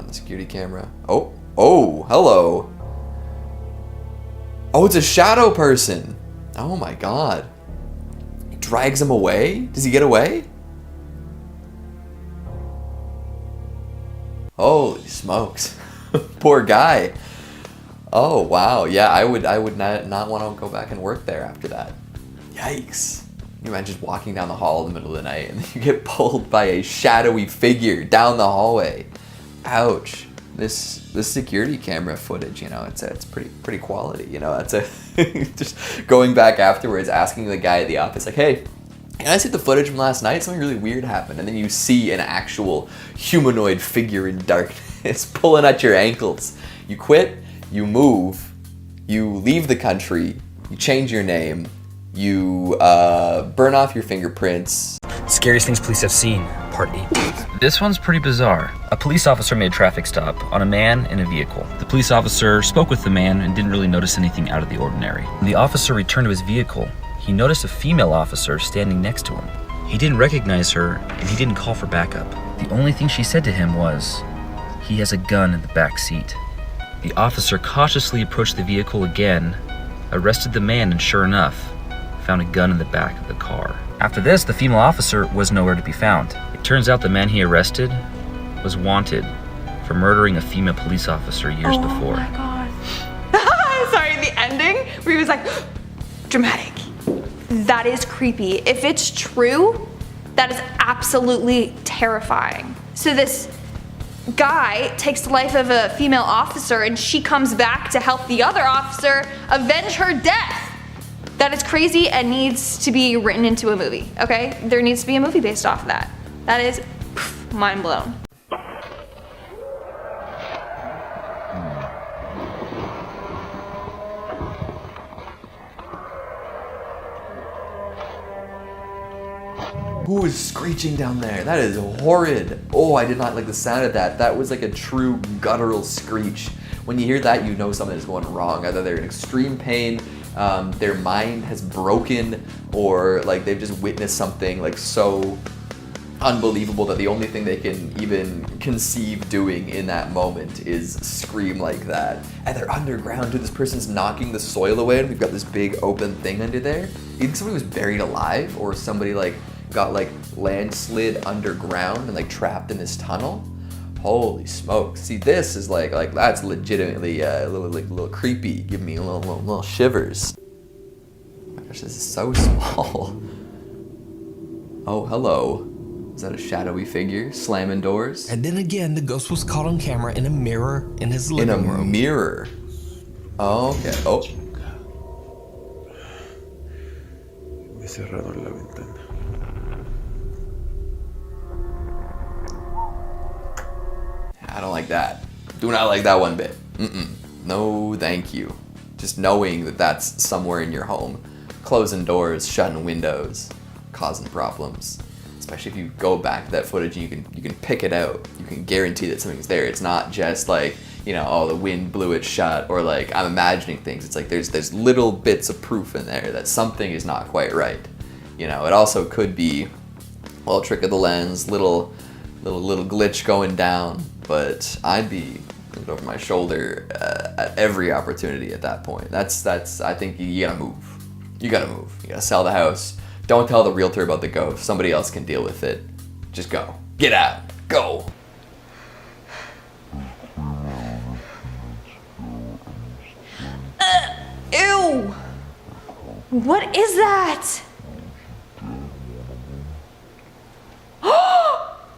on the security camera. Oh, hello. Oh, it's a shadow person. Oh my god. He drags him away? Does he get away? Holy smokes. Poor guy. Oh wow, yeah, I would not want to go back and work there after that. Yikes. You imagine just walking down the hall in the middle of the night and you get pulled by a shadowy figure down the hallway. Ouch. This security camera footage, it's pretty quality, That's just going back afterwards, asking the guy at the office, like, hey, can I see the footage from last night? Something really weird happened. And then you see an actual humanoid figure in darkness pulling at your ankles. You quit, you move, you leave the country, you change your name, you burn off your fingerprints. Scariest things police have seen, part 8. This one's pretty bizarre. A police officer made a traffic stop on a man in a vehicle. The police officer spoke with the man and didn't really notice anything out of the ordinary. When the officer returned to his vehicle, he noticed a female officer standing next to him. He didn't recognize her and he didn't call for backup. The only thing she said to him was, "He has a gun in the back seat." The officer cautiously approached the vehicle again, arrested the man, and sure enough, found a gun in the back of the car. After this, the female officer was nowhere to be found. It turns out the man he arrested was wanted for murdering a female police officer years before. Oh my god. Sorry, the ending where he was like, dramatic. That is creepy. If it's true, that is absolutely terrifying. So this guy takes the life of a female officer and she comes back to help the other officer avenge her death. That is crazy and needs to be written into a movie, okay? There needs to be a movie based off of that. That is mind blown. Who is screeching down there? That is horrid. Oh, I did not like the sound of that. That was like a true guttural screech. When you hear that, you know something is going wrong. Either they're in extreme pain, their mind has broken, or like they've just witnessed something like so unbelievable that the only thing they can even conceive doing in that moment is scream like that. And they're underground, dude. This person's knocking the soil away and we've got this big open thing under there. You think somebody was buried alive, or somebody like got like landslid underground and like trapped in this tunnel? Holy smokes. See, this is like that's legitimately a little creepy. Give me a little shivers. Oh my gosh, this is so small. Oh, hello. Is that a shadowy figure slamming doors? And then again, the ghost was caught on camera in a mirror in his living room. In a mirror? Oh, okay. Oh. Me he cerrado la ventana. I don't like that. Do not like that one bit. No, thank you. Just knowing that that's somewhere in your home. Closing doors, shutting windows, causing problems. Especially if you go back to that footage and you can pick it out. You can guarantee that something's there. It's not just like, oh, the wind blew it shut, or like I'm imagining things. It's like there's little bits of proof in there that something is not quite right. It also could be, well, trick of the lens, little glitch going down. But I'd be looking over my shoulder at every opportunity at that point. That's. I think you gotta move. You gotta move. You gotta sell the house. Don't tell the realtor about the ghost. Somebody else can deal with it. Just go. Get out. Go. Ew! What is that?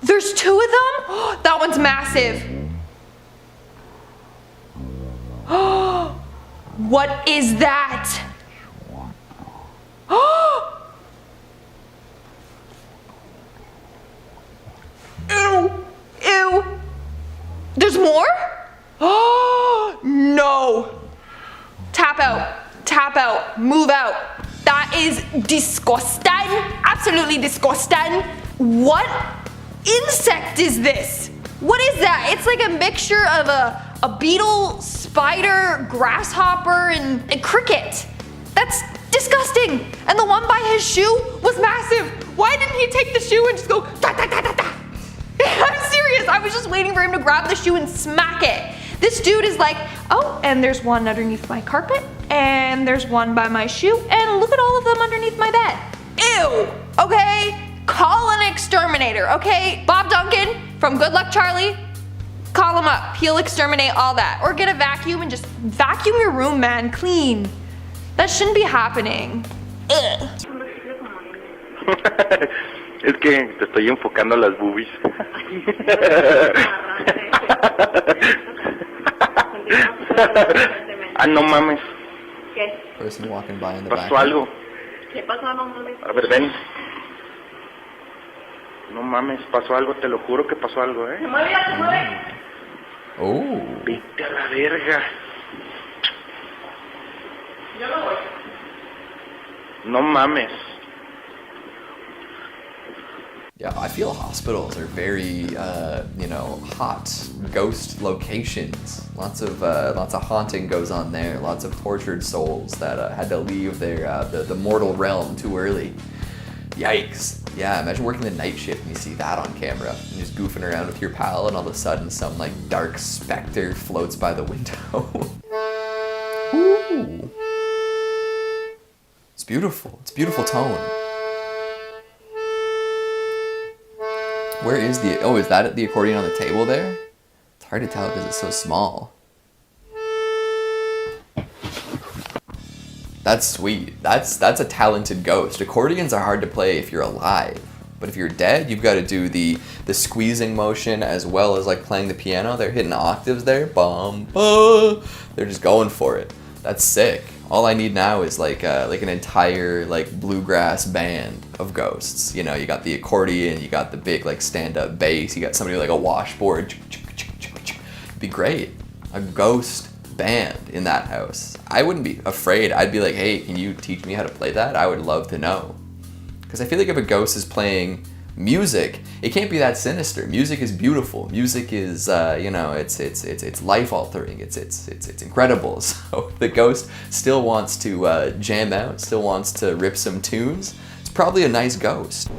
There's two of them? That one's massive. What is that? Ew! Ew! There's more? No! Tap out. Tap out. Move out. That is disgusting. Absolutely disgusting. What insect is this? What is that? It's like a mixture of a beetle, spider, grasshopper, and a cricket. That's disgusting. And the one by his shoe was massive. Why didn't he take the shoe and just go da da da da da? I'm serious. serious. I was just waiting for him to grab the shoe and smack it. This dude is like, oh, and there's one underneath my carpet, and there's one by my shoe, and look at all of them underneath my bed. Ew, okay? Call an exterminator, okay? Bob Duncan from Good Luck Charlie, call him up. He'll exterminate all that. Or get a vacuum and just vacuum your room, man, clean. That shouldn't be happening. Ugh. Es que te estoy enfocando las boobies. Ah, no mames. ¿Qué? Person walking by in the Pasó back. algo. ¿Qué pasó? No mames. A ver, ven. No mames, pasó algo, te lo juro que pasó algo, Se mueve, ya se mueve. Oh. Vete a la verga. Yo no voy. No mames. Yeah, I feel hospitals are very, hot ghost locations. Lots of haunting goes on there. Lots of tortured souls that had to leave their the mortal realm too early. Yikes! Yeah, imagine working the night shift and you see that on camera. And just goofing around with your pal, and all of a sudden some like dark specter floats by the window. Ooh, it's beautiful. It's a beautiful tone. Where is the... Oh, is that the accordion on the table there? It's hard to tell because it's so small. That's sweet. That's a talented ghost. Accordions are hard to play if you're alive. But if you're dead, you've got to do the squeezing motion as well as like playing the piano. They're hitting octaves there. Bum, ba. They're just going for it. That's sick. All I need now is like an entire like bluegrass band of ghosts. You know, you got the accordion, you got the big like stand-up bass, you got somebody with like a washboard. It'd be great. A ghost band in that house. I wouldn't be afraid. I'd be like, hey, can you teach me how to play that? I would love to know. Because I feel like if a ghost is playing music, it can't be that sinister. Music is beautiful. Music is, it's life altering. It's incredible. So if the ghost still wants to jam out, still wants to rip some tunes, it's probably a nice ghost.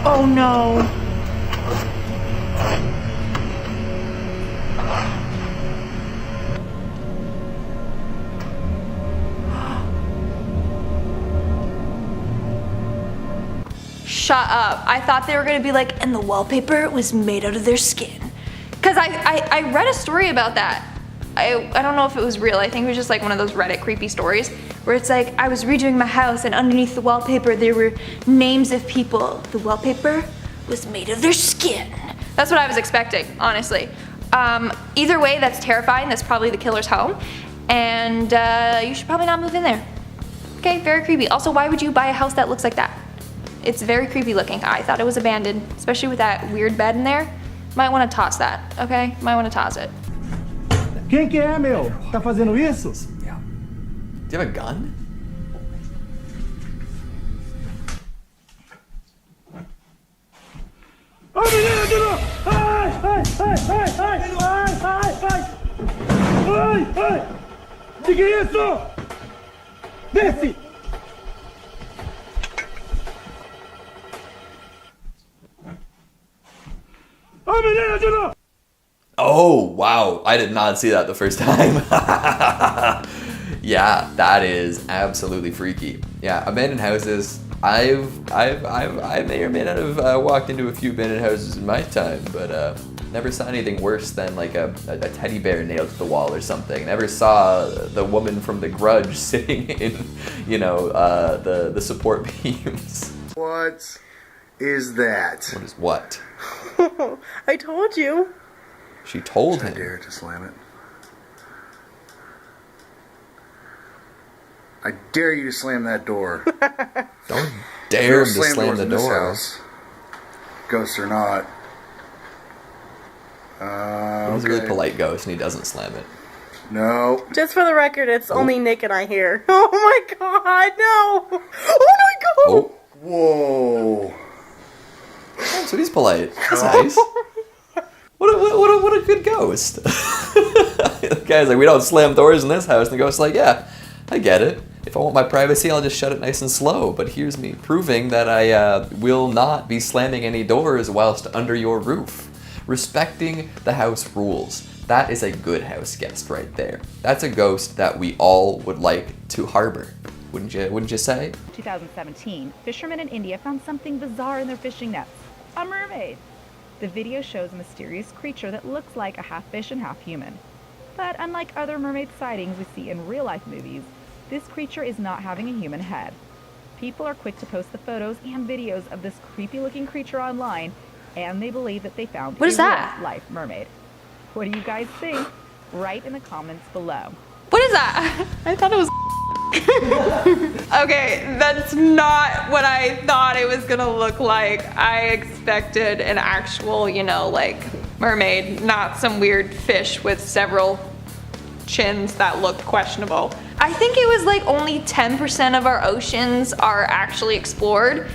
Oh no. Shut up. I thought they were gonna be like, and the wallpaper was made out of their skin. Cause I read a story about that. I don't know if it was real. I think it was just like one of those Reddit creepy stories where it's like, I was redoing my house and underneath the wallpaper there were names of people. The wallpaper was made of their skin. That's what I was expecting, honestly. Either way, that's terrifying. That's probably the killer's home. And you should probably not move in there. Okay, very creepy. Also, why would you buy a house that looks like that? It's very creepy looking. I thought it was abandoned, especially with that weird bed in there. Might want to toss that, okay? Might want to toss it. Quem que é, meu? Tá fazendo isso? Do you have a gun? Ai, menina, de novo! Ai, ai, ai, ai, ai, ai, ai, ai! Ai, ai! Que é isso? Desce! Ai, menina, de novo! Oh, wow. I did not see that the first time. Yeah, that is absolutely freaky. Yeah, abandoned houses. I may or may not have walked into a few abandoned houses in my time, but never saw anything worse than like a teddy bear nailed to the wall or something. Never saw the woman from The Grudge sitting in, the support beams. What is that? What is what? I told you. She told I him. dare to slam it. I dare you to slam that door. Don't dare him to Slam slam doors the in this door. house. Ghost or not. He's a really Okay. polite ghost and he doesn't slam it. No. Just for the record, it's only Nick and I here. Oh my god, no! Oh my god! Oh, Whoa. so he's polite. That's nice. What a good ghost. The guy's like, we don't slam doors in this house. And the ghost's like, yeah, I get it. If I want my privacy, I'll just shut it nice and slow. But here's me proving that I will not be slamming any doors whilst under your roof. Respecting the house rules. That is a good house guest right there. That's a ghost that we all would like to harbor. Wouldn't you say? 2017, fishermen in India found something bizarre in their fishing nets. A mermaid. The video shows a mysterious creature that looks like a half fish and half human. But unlike other mermaid sightings we see in real-life movies, this creature is not having a human head. People are quick to post the photos and videos of this creepy-looking creature online, and they believe that they found What is that? real-life mermaid. What do you guys think? Write in the comments below. What is that? I thought it was Okay, that's not what I thought it was gonna look like. I expected an actual, like mermaid, not some weird fish with several chins that looked questionable. I think it was like only 10% of our oceans are actually explored.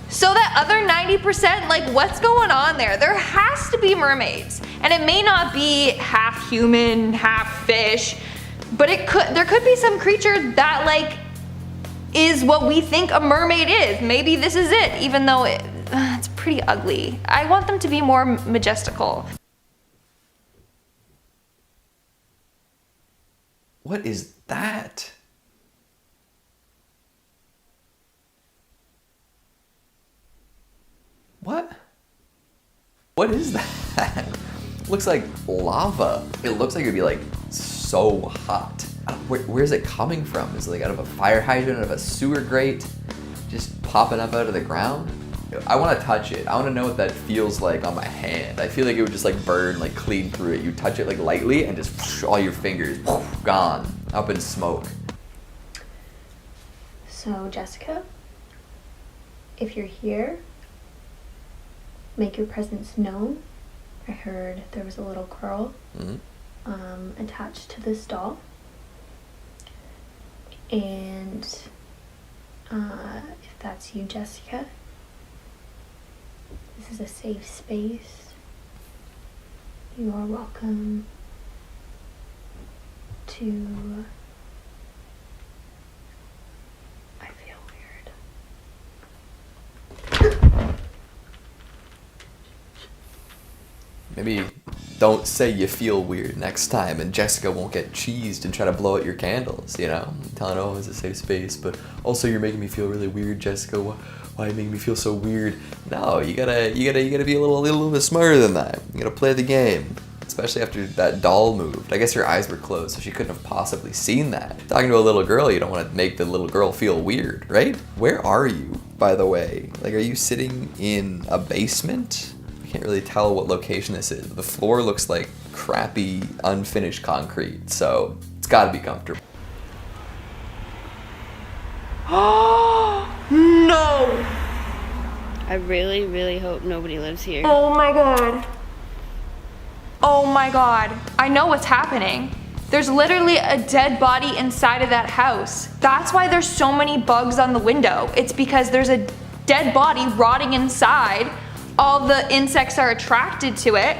So that other 90%, like what's going on there? There has to be mermaids. And it may not be half human, half fish, but there could be some creature that like is what we think a mermaid is. Maybe this is it, even though it's pretty ugly. I want them to be more majestical. What is that? What? What is that? Looks like lava. It looks like it'd be like so hot. Where's it coming from? Is it like out of a fire hydrant, out of a sewer grate? Just popping up out of the ground? I want to touch it. I want to know what that feels like on my hand. I feel like it would just like burn like clean through it. You touch it like lightly and just whoosh, all your fingers gone, up in smoke. So Jessica, if you're here, make your presence known. I heard there was a little girl attached to this doll. And if that's you, Jessica, this is a safe space. You are welcome to... I feel weird. Maybe don't say you feel weird next time and Jessica won't get cheesed and try to blow out your candles, telling, oh, it's a safe space, but also you're making me feel really weird, Jessica. Why are you making me feel so weird? No, you gotta be a little bit smarter than that. You gotta play the game, especially after that doll moved. I guess your eyes were closed, so she couldn't have possibly seen that. Talking to a little girl, you don't want to make the little girl feel weird, right? Where are you, by the way? Like, are you sitting in a basement? Can't really tell what location this is. The floor looks like crappy, unfinished concrete, so it's gotta be comfortable. No! I really, really hope nobody lives here. Oh my god. Oh my god. I know what's happening. There's literally a dead body inside of that house. That's why there's so many bugs on the window. It's because there's a dead body rotting inside. All the insects are attracted to it.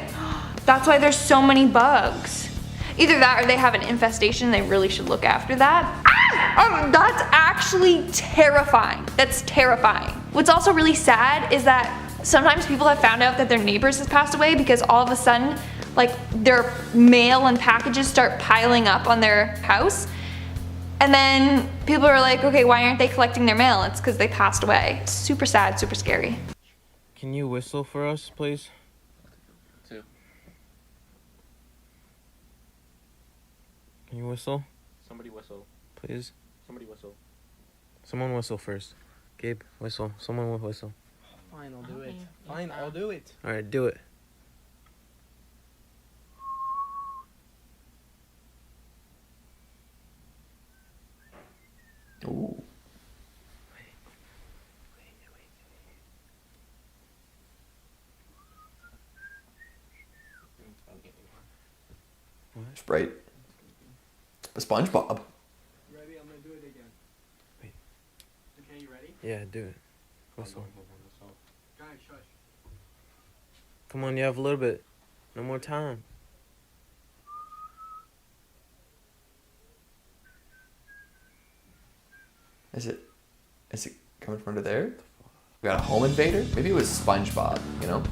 That's why there's so many bugs. Either that or they have an infestation. They really should look after that. Ah! That's actually terrifying. That's terrifying. What's also really sad is that sometimes people have found out that their neighbors has passed away because all of a sudden, like, their mail and packages start piling up on their house. And then people are like, okay, why aren't they collecting their mail? It's because they passed away. It's super sad, super scary. Can you whistle for us, please? Two. Can you whistle? Somebody whistle. Please? Somebody whistle. Someone whistle first. Gabe, whistle. Someone will whistle. Fine, I'll do it. Fine, I'll do it. Alright, do it. Ooh. Sprite. SpongeBob. Ready? I'm gonna do it again. Wait. Okay, you ready? Yeah, do it. Whistle. Guys, shush. Come on, you have a little bit. No more time. Is it coming from under there? We got a home invader? Maybe it was SpongeBob, you know?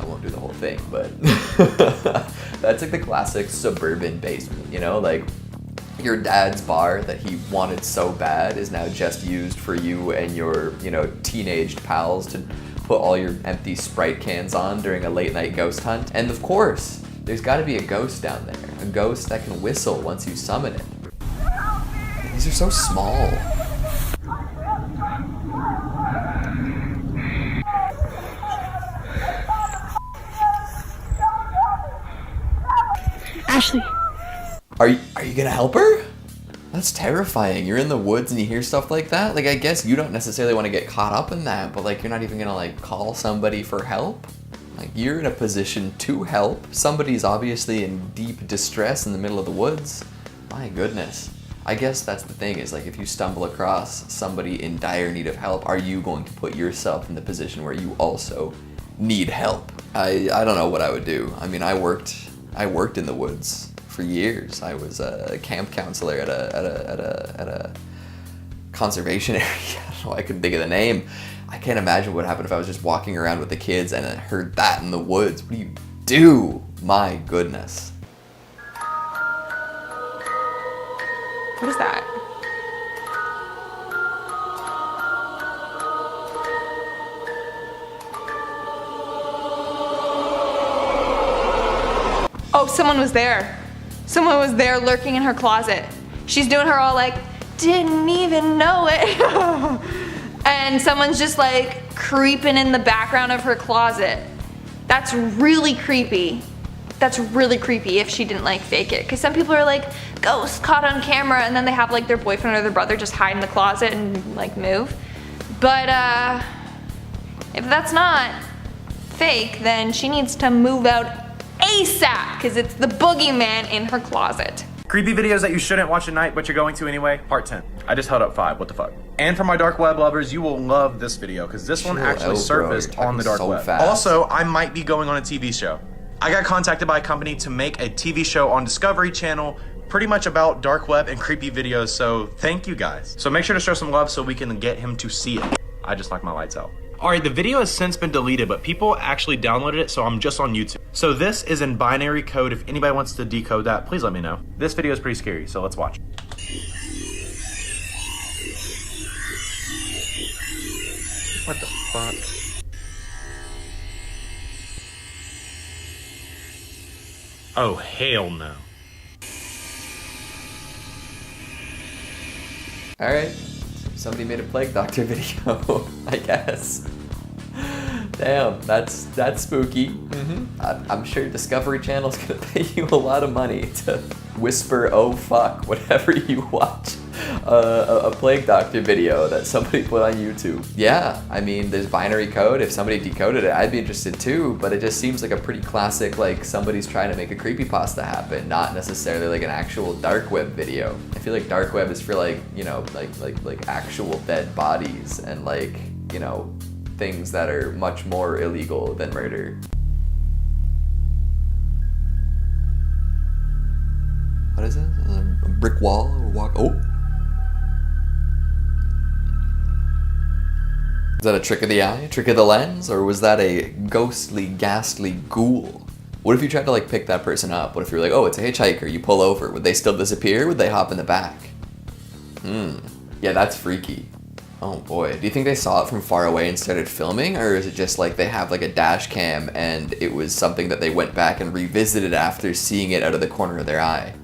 I won't do the whole thing, but that's like the classic suburban basement, you know? Like your dad's bar that he wanted so bad is now just used for you and your, you know, teenaged pals to put all your empty Sprite cans on during a late night ghost hunt. And of course, there's gotta be a ghost down there. A ghost that can whistle once you summon it. These are so small. Ashley. Are you gonna help her? That's terrifying. You're in the woods and you hear stuff like that? Like, I guess you don't necessarily want to get caught up in that, but like, you're not even gonna like call somebody for help? Like, you're in a position to help. Somebody's obviously in deep distress in the middle of the woods. My goodness. I guess that's the thing, is like, if you stumble across somebody in dire need of help, are you going to put yourself in the position where you also need help? I don't know what I would do. I mean, I worked in the woods for years. I was a camp counselor at a conservation area. I don't know, I couldn't think of the name. I can't imagine what happened if I was just walking around with the kids and I heard that in the woods. What do you do? My goodness. What is that? Oh, someone was there. Someone was there lurking in her closet. She's doing her all like, didn't even know it. And someone's just like creeping in the background of her closet. That's really creepy. That's really creepy if she didn't like fake it. Cause some people are like, ghosts caught on camera, and then they have like their boyfriend or their brother just hide in the closet and like move. But if that's not fake, then she needs to move out ASAP, cause it's the boogeyman in her closet. Creepy videos that you shouldn't watch at night, but you're going to anyway, part 10. I just held up 5, what the fuck. And for my dark web lovers, you will love this video, because this one actually surfaced on the dark web. Also, I might be going on a TV show. I got contacted by a company to make a TV show on Discovery Channel, pretty much about dark web and creepy videos, so thank you guys. So make sure to show some love so we can get him to see it. I just like my lights out. Alright, the video has since been deleted, but people actually downloaded it, so I'm just on YouTube. So this is in binary code. If anybody wants to decode that, please let me know. This video is pretty scary, so let's watch. What the fuck? Oh, hell no. Alright, somebody made a Plague Doctor video, I guess. Damn, that's spooky. I'm sure Discovery Channel's gonna pay you a lot of money to whisper, oh fuck, whenever you watch a Plague Doctor video that somebody put on YouTube. Yeah, I mean, there's binary code. If somebody decoded it, I'd be interested too, but it just seems like a pretty classic, like somebody's trying to make a creepypasta happen, not necessarily like an actual dark web video. I feel like dark web is for like, you know, like actual dead bodies and like, you know, things that are much more illegal than murder. What is it? A brick wall or walk? Oh! Is that a trick of the eye, a trick of the lens, or was that a ghostly, ghastly ghoul? What if you tried to like pick that person up? What if you're like, oh, it's a hitchhiker, you pull over, would they still disappear? Would they hop in the back? Yeah, that's freaky. Oh boy, do you think they saw it from far away and started filming, or is it just like they have like a dash cam and it was something that they went back and revisited after seeing it out of the corner of their eye?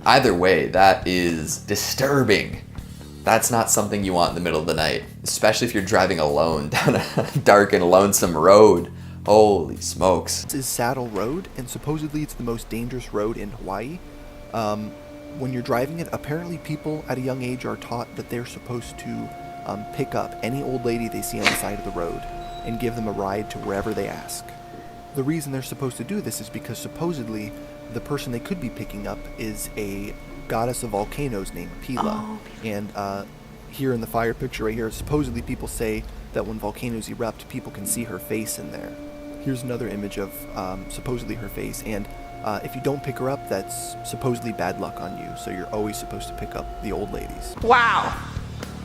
Either way, that is disturbing. That's not something you want in the middle of the night, especially if you're driving alone down a dark and lonesome road. Holy smokes. This is Saddle Road, and supposedly it's the most dangerous road in Hawaii. When you're driving it, apparently people at a young age are taught that they're supposed to pick up any old lady they see on the side of the road and give them a ride to wherever they ask. The reason they're supposed to do this is because supposedly the person they could be picking up is a goddess of volcanoes named Pila. Oh. And here in the fire picture right here, supposedly people say that when volcanoes erupt, people can see her face in there. Here's another image of supposedly her face, and if you don't pick her up, that's supposedly bad luck on you, so you're always supposed to pick up the old ladies. Wow.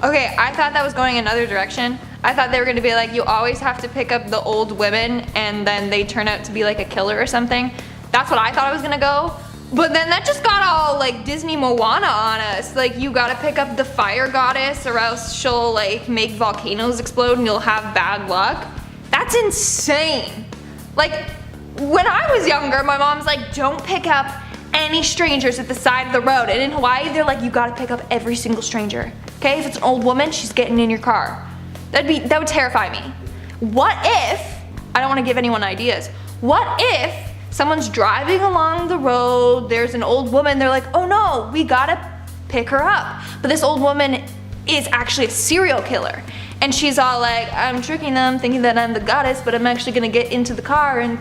Okay, I thought that was going another direction. I thought they were gonna be like, you always have to pick up the old women and then they turn out to be like a killer or something. That's what I thought it was gonna go. But then that just got all like Disney Moana on us. Like, you gotta pick up the fire goddess or else she'll like make volcanoes explode and you'll have bad luck. That's insane. Like, when I was younger, my mom's like, don't pick up any strangers at the side of the road. And in Hawaii, they're like, you gotta pick up every single stranger. Okay, if it's an old woman, she's getting in your car. That would terrify me. What if, I don't wanna give anyone ideas, what if someone's driving along the road, there's an old woman, they're like, oh no, we gotta pick her up. But this old woman is actually a serial killer. And she's all like, I'm tricking them, thinking that I'm the goddess, but I'm actually gonna get into the car and...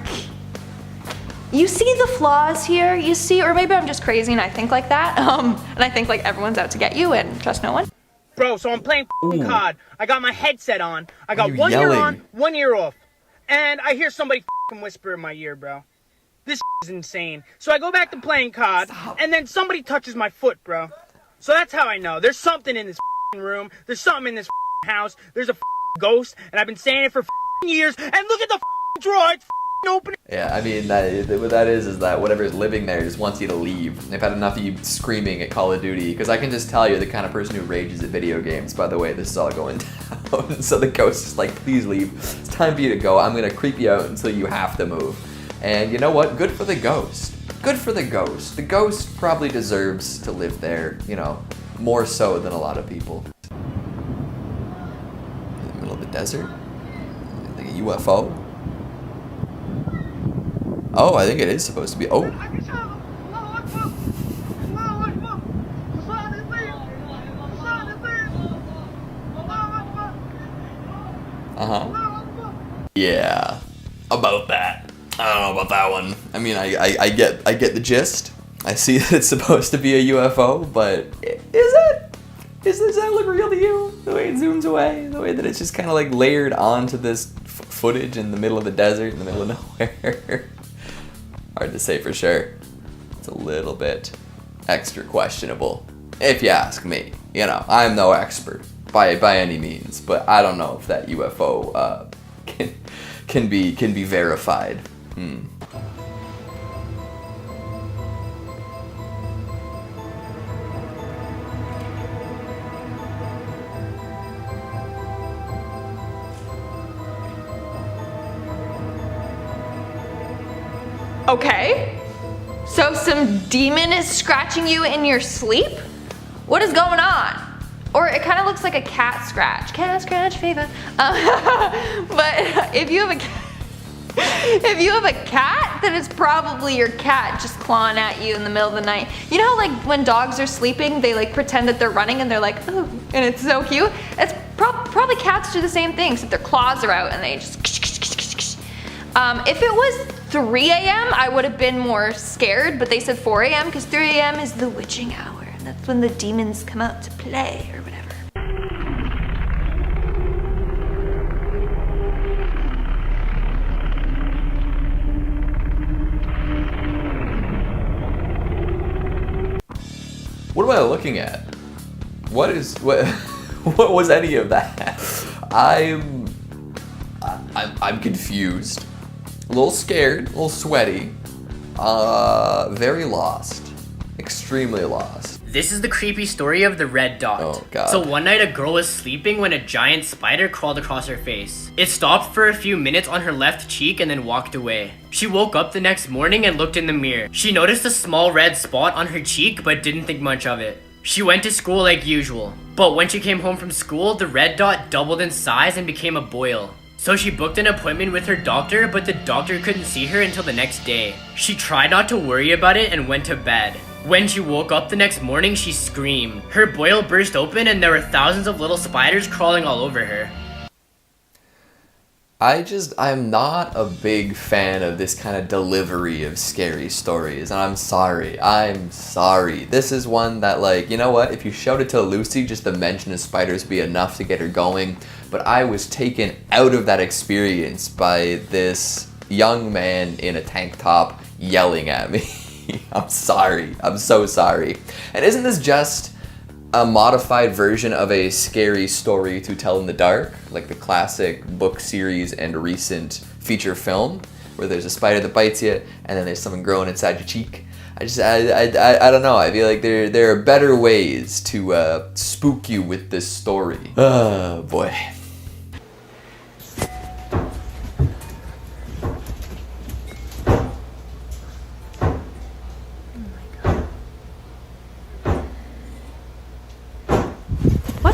You see the flaws here? You see, or maybe I'm just crazy and I think like that. And I think like everyone's out to get you and trust no one. Bro, so I'm playing COD. I got my headset on. I got one yelling? ear on, one ear off. And I hear somebody whisper in my ear, bro. This is insane. So I go back to playing COD, and then somebody touches my foot, bro. So that's how I know. There's something in this room. There's something in this house. There's a ghost, and I've been saying it for years. And look at the drawer. It's open. Yeah, I mean, what that is that whatever is living there just wants you to leave. They've had enough of you screaming at Call of Duty, because I can just tell you're the kind of person who rages at video games, by the way this is all going down. So the ghost is like, please leave. It's time for you to go. I'm gonna creep you out until you have to move. And you know what? Good for the ghost. Good for the ghost. The ghost probably deserves to live there, you know, more so than a lot of people. In the middle of the desert? Like a UFO? Oh, I think it is supposed to be. Oh. Yeah. About that. I don't know about that one. I mean, I get the gist. I see that it's supposed to be a UFO, but is it? Does that look real to you? The way it zooms away, the way that it's just kind of like layered onto this footage in the middle of the desert, in the middle of nowhere. Hard to say for sure. It's a little bit extra questionable, if you ask me. You know, I'm no expert by any means, but I don't know if that UFO can be verified. Okay, so some demon is scratching you in your sleep? What is going on? Or it kind of looks like a cat scratch. Cat scratch fever. But if you have a cat, then it's probably your cat just clawing at you in the middle of the night. You know, like when dogs are sleeping, they like pretend that they're running and they're like, oh, and it's so cute. It's probably cats do the same thing, except their claws are out and they just. If it was 3 a.m., I would have been more scared, but they said 4 a.m. because 3 a.m. is the witching hour, and that's when the demons come out to play or whatever. What am I looking at? What was any of that? I'm confused. A little scared, a little sweaty, very lost, extremely lost. This is the creepy story of the red dot. Oh god. So one night a girl was sleeping when a giant spider crawled across her face. It stopped for a few minutes on her left cheek and then walked away. She woke up the next morning and looked in the mirror. She noticed a small red spot on her cheek but didn't think much of it. She went to school like usual. But when she came home from school, the red dot doubled in size and became a boil. So she booked an appointment with her doctor, but the doctor couldn't see her until the next day. She tried not to worry about it and went to bed. When she woke up the next morning, she screamed. Her boil burst open and there were thousands of little spiders crawling all over her. I'm not a big fan of this kind of delivery of scary stories, and I'm sorry. This is one that, like, you know what? If you showed it to Lucy, just the mention of spiders would be enough to get her going. But I was taken out of that experience by this young man in a tank top yelling at me. I'm sorry. I'm so sorry. And isn't this just a modified version of a scary story to tell in the dark, like the classic book series and recent feature film, where there's a spider that bites you and then there's something growing inside your cheek? I don't know. I feel like there are better ways to spook you with this story. Oh boy.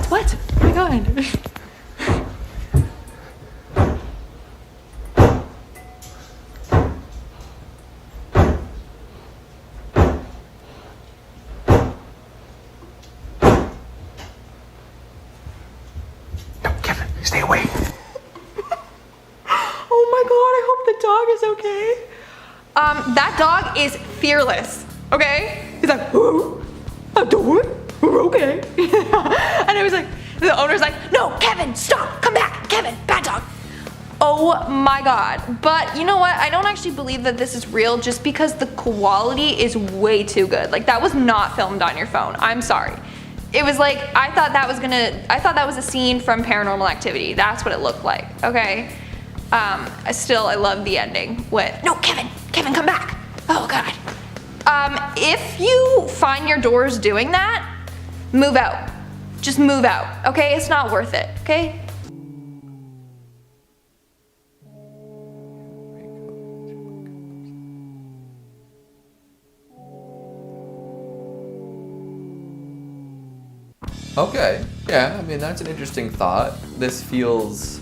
What? Oh my god. No, Kevin, stay away. Oh my god, I hope the dog is okay. That dog is fearless, okay? He's like, oh, I'm doing it. We're okay. And it was like, the owner's like, no, Kevin, stop, come back, Kevin, bad dog. Oh my god. But you know what? I don't actually believe that this is real just because the quality is way too good. Like, that was not filmed on your phone. I'm sorry. It was like, I thought that was a scene from Paranormal Activity. That's what it looked like, okay? I love the ending with, no, Kevin, come back. Oh god. If you find your doors doing that, move out. Just move out, okay? It's not worth it, okay? Okay, yeah, I mean, that's an interesting thought. This feels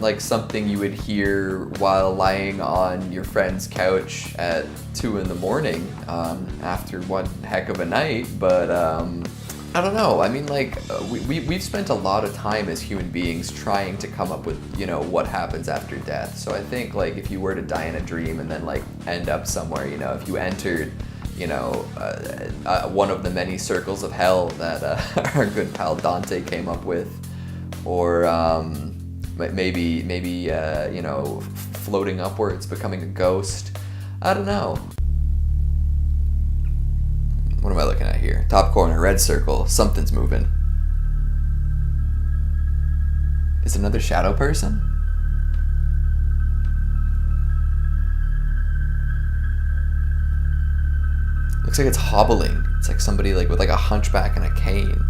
like something you would hear while lying on your friend's couch at 2 in the morning after one heck of a night, but I don't know. I mean, like, we've spent a lot of time as human beings trying to come up with, you know, what happens after death. So I think, like, if you were to die in a dream and then, like, end up somewhere, you know, if you entered, you know, one of the many circles of hell that our good pal Dante came up with, or maybe you know, floating upwards, becoming a ghost. I don't know. What am I looking at here? Top corner, red circle. Something's moving. Is it another shadow person? Looks like it's hobbling. It's like somebody like with like a hunchback and a cane.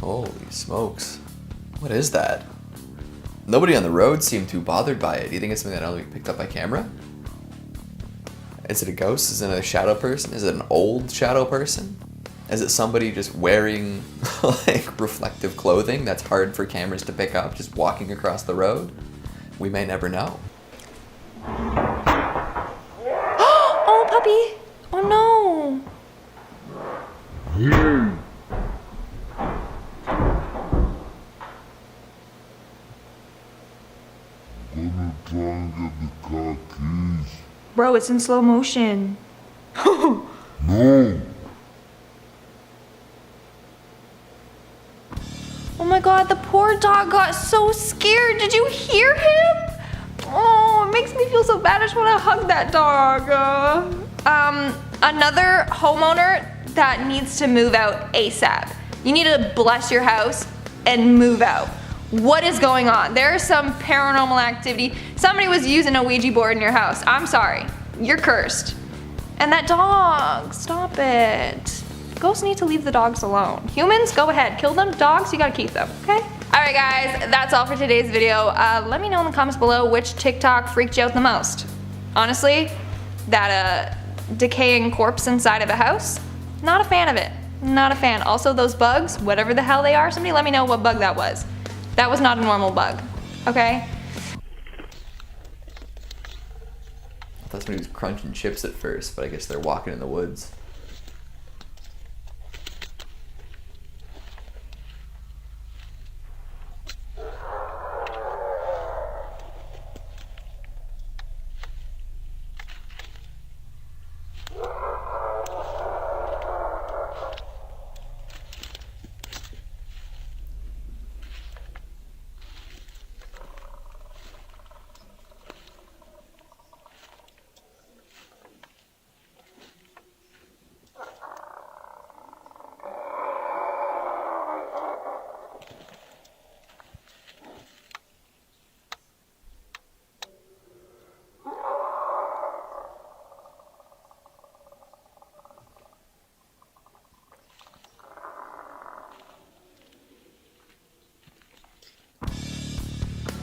Holy smokes. What is that? Nobody on the road seemed too bothered by it. Do you think it's something that only picked up by camera? Is it a ghost? Is it a shadow person? Is it an old shadow person? Is it somebody just wearing like reflective clothing that's hard for cameras to pick up, just walking across the road? We may never know. Oh, puppy. Oh no. Gonna try and get the car keys. Bro, it's in slow motion. No. Oh my god, the poor dog got so scared. Did you hear him? Oh, it makes me feel so bad. I just want to hug that dog. Another homeowner that needs to move out ASAP. You need to bless your house and move out. What is going on? There's some paranormal activity. Somebody was using a Ouija board in your house. I'm sorry. You're cursed. And that dog, stop it. Ghosts need to leave the dogs alone. Humans, go ahead, kill them. Dogs, you gotta keep them, okay? Alright guys, that's all for today's video. Let me know in the comments below which TikTok freaked you out the most. Honestly, that decaying corpse inside of a house, not a fan of it. Not a fan. Also those bugs, whatever the hell they are, somebody let me know what bug that was. That was not a normal bug, okay? thought somebody was crunching chips at first, but I guess they're walking in the woods.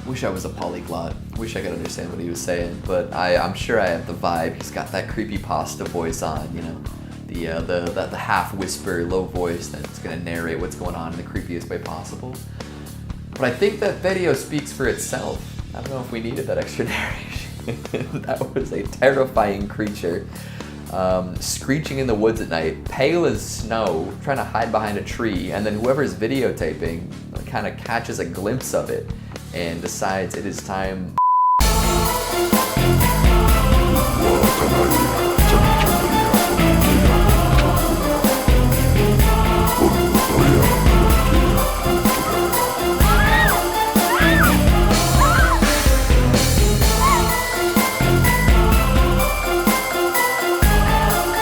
Wish I was a polyglot. Wish I could understand what he was saying, but I'm sure I have the vibe. He's got that creepypasta voice on, you know, the half whisper, low voice that's gonna narrate what's going on in the creepiest way possible. But I think that video speaks for itself. I don't know if we needed that extra narration. That was a terrifying creature. Screeching in the woods at night, pale as snow, trying to hide behind a tree, and then whoever's videotaping kind of catches a glimpse of it and decides it is time.